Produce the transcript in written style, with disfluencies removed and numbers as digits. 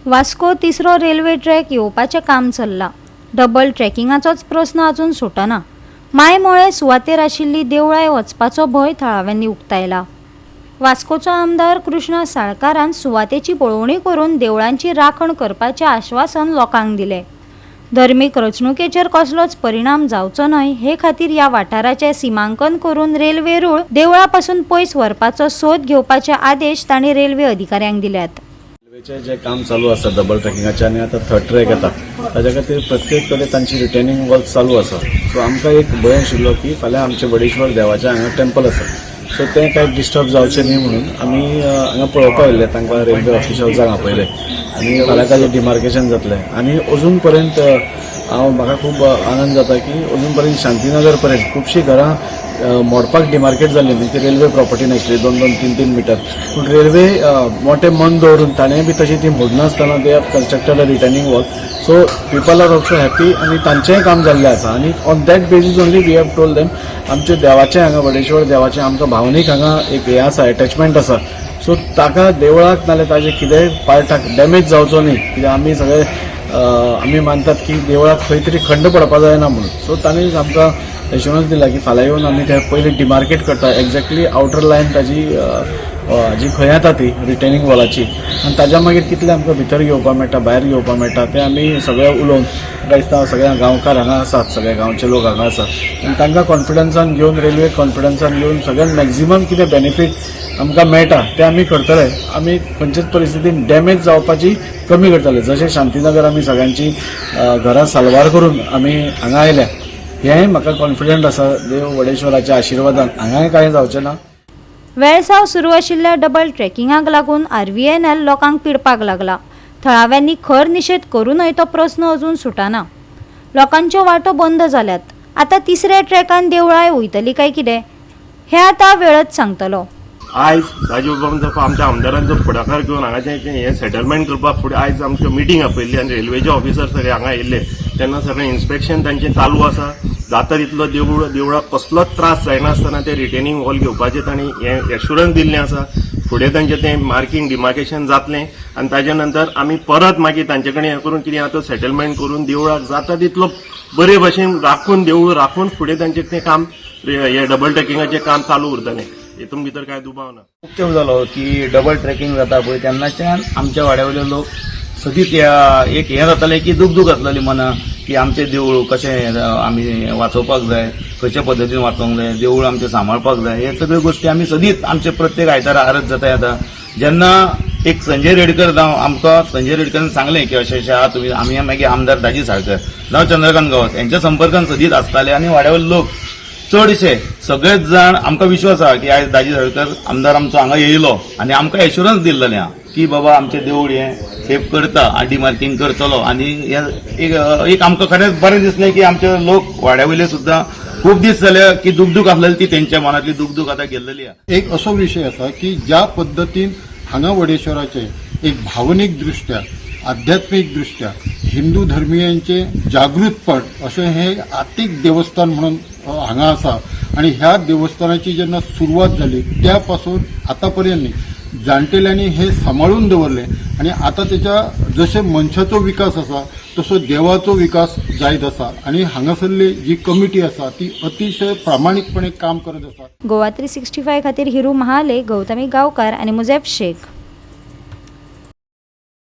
वास्को तिसरो railway track येवपाचें काम चल्लां. डबल ट्रॅकिंगाचोच प्रस्न अजून सुटना. मायमोळे सुवातेर आशिल्ली देवळाय वचपाचो भंय थळाव्यांनी उक्तायला. वास्कोचो आमदार कृष्णा साळकारान सुवातेची पळोवणी करून देवळांची राखण करपाचें आश्वासन लोकांक दिलें. धर्मीक रचणुकेचेर कसलोच परिणाम जावचो न्हय हे खातीर ह्या वाठाराचें सिमांकन करून रेल्वे रूळ देवळा पासून पयस व्हरपाचो सोद घेवपाचे आदेश तांणी रेल्वे अधिकाऱ्यांक दिल्यात. रेल्वेचें जें काम चालू आसा डबल ट्रॅकिंगाचें आनी आतां थर्ड ट्रॅक येता ताच्या खातीर प्रत्येक कडेन तांची रिटेनिंग वर्क चालू आसा. सो आमकां एक भंय आशिल्लो की फाल्यां आमचे बडेश्वर देवाचें हांगा टेम्पल आसा, सो तें कांय डिस्टर्ब जावचें न्ही म्हणून आमी हांगा पळोवपाक आयिल्ले तांकां रेल्वे ऑफिशल्सांक आपयले आनी फाल्यां ताजें डिमार्केशन जातलें. आनी अजून पर्यंत म्हाका खूब आनंद जाता की अजून पर्यंत शांतीनगर पर्यंत खुबशीं घरां मोडपाक डिमार्केट जाल्ली, म्हणजे ती रेल्वे प्रॉपर्टी नाशिल्ली 2-2, 3-3 मिटर. पूण रेल्वे मोठें मन दवरून ताणें बी तशी ती मोडनासतना they have constructed a returning wall. So people are also happy आनी तांचेंय काम जाल्लें आसा. आनी on that basis only we have told them आमच्या देवाचें हांगा बडेश्वर देवाचें आमकां भावनीक हांगा एक हें आसा, अटॅचमेंट आसा. सो ताका देवळाक नाल्यार ताजे कितेंय पार्टाक डॅमेज जावचो न्ही, कित्याक आमी सगळे आमी मानतात की देवळाक खंय तरी खंड पडपा जायना म्हणून. सो तांणी आमकां एश्युरन्स दिला की फाल्यां येवन आमी ते पयलीं डिमार्केट करता एक्झॅक्टली आउटर लायन ताजी जी खंय येता ती रिटेनिंग वॉलाची, आनी ताज्या मागीर कितलें आमकां भितर घेवपाक मेळटा भायर घेवपाक मेळटा तें आमी सगळे उलोवन क्रायस्तांव सगळ्या गांवकार हांगा आसात, सगळे गांवचे लोक हांगा आसात आनी तांकां कॉन्फिडन्सान घेवन रेल्वे कॉन्फिडन्सान घेवन सगळ्यांक मॅक्झिमम कितें बेनिफीट आमकां मेळटा तें आमी करतले. आमी खंयचेच परिस्थितीन डॅमेज जावपाची कमी करतले. जशें शांतीनगर आमी सगळ्यांची घरां साल्वार करून आमी हांगा आयल्या हेंय म्हाका कॉन्फिडंट आसा देव वडेश्वराच्या आशिर्वादान हांगाय कांय जावचें ना. वेळसाव सुरू आशिल्ल्या डबल ट्रॅकिंगाक लागून RVNL लोकांक पिडपाक लागला. थळाव्यांनी खर निशेध करूनय तो प्रस्न अजून सुटना. लोकांच्यो वाटो बंद जाल्यात. आता तिसऱ्या ट्रॅकान देवळाय वयतली काय कितें हें आतां वेळच सांगतलो. आयज राजूबाबान जो आमच्या आमदारांचो फुडाकार घेवन हांगाचें हें सेटलमेंट करपाक फुडें आयज आमच्यो मिटींग आपयल्ली आनी रेल्वेचे ऑफिसर सगळे हांगा येयल्ले तेन्ना सगळें इन्स्पेक्शन तांचें चालू आसा. जाता तितलो देवळाक कसलोच त्रास जायनासतना ते रिटेनिंग वॉल घेवपाचें तांणी हें एश्युरन्स दिल्लें आसा. फुडें तांचें तें मार्किंग डिमार्केशन जातलें आनी ताजे नंतर आमी परत मागीर तांचे कडेन हें करून कितें आतां सेटलमेंट करून देवळाक जाता तितलो बरे भशेन राखून देवूळ राखून फुडें तांचें तें काम हें डबल ट्रॅकिंगाचें काम चालू उरतलें. हितून भितर कांय दुबाव ना. खूब तेंप जालो की डबल ट्रॅकिंग जाता पळय तेन्नाच्यान आमच्या वाड्यावयले लोक सदींच एक हें जातालें की दूख आसलेली मना की आमचें देवूळ कशें आमी वाचोवपाक जाय, खंयच्या पद्दतीन वाचोवंक जाय, देवूळ आमचें सांबाळपाक जाय, हे सगळ्यो गोश्टी आमी सदींच आमचे प्रत्येक आयतारा आरत जाता येता. जेन्ना एक संजय रेडकर जावं आमकां संजय रेडकरान सांगलें की अशें आहा तुमी, आमी मागीर आमदार दाजी साळकर जावं चंद्रकांत गांवस यांच्या संपर्कान सदींच आसताले आनी वाड्यावयले लोक चडशे सगळेच जाण आमकां विश्वास आहा की आयज दाजी साळकर आमदार आमचो हांगा येयलो आनी आमकां एश्युरन्स दिल्लेलें आहा की बाबा आमचें देवूळ हें सेफ करता, डिमार्किंग करतलो. आनी एक आमकां खरेंच बरें दिसलें की आमचे लोक वाड्यावयले सुद्दां खूब दीस जाले की दूख आसलेली ती तेंच्या मनांतली दूख आतां गेल्लेली आहा. एक असो विशय आसा की ज्या पद्दतीन हांगा वडेश्वराचे एक भावनीक दृश्ट्या आध्यात्मीक दृश्ट्या हिंदू धर्मियांचे जागृतपण अशें हें आतीक देवस्थान म्हणून हांगा आसा. आनी ह्या देवस्थानाची जेन्ना सुरवात जाली त्या पासून आतां पर्यंत जाणटेल्यांनी हे सांबाळून दवरले आनी आतां तेच्या जशें मनशाचो विकास आसा तसो देवाचो विकास जायत आसा. आनी हांगासरली जी कमिटी आसा ती अतिशय प्रामाणीकपणे काम करत आसा. गोवा 365 खातीर हिरू महाले, गौतमी गांवकार आनी मुजेफ शेख.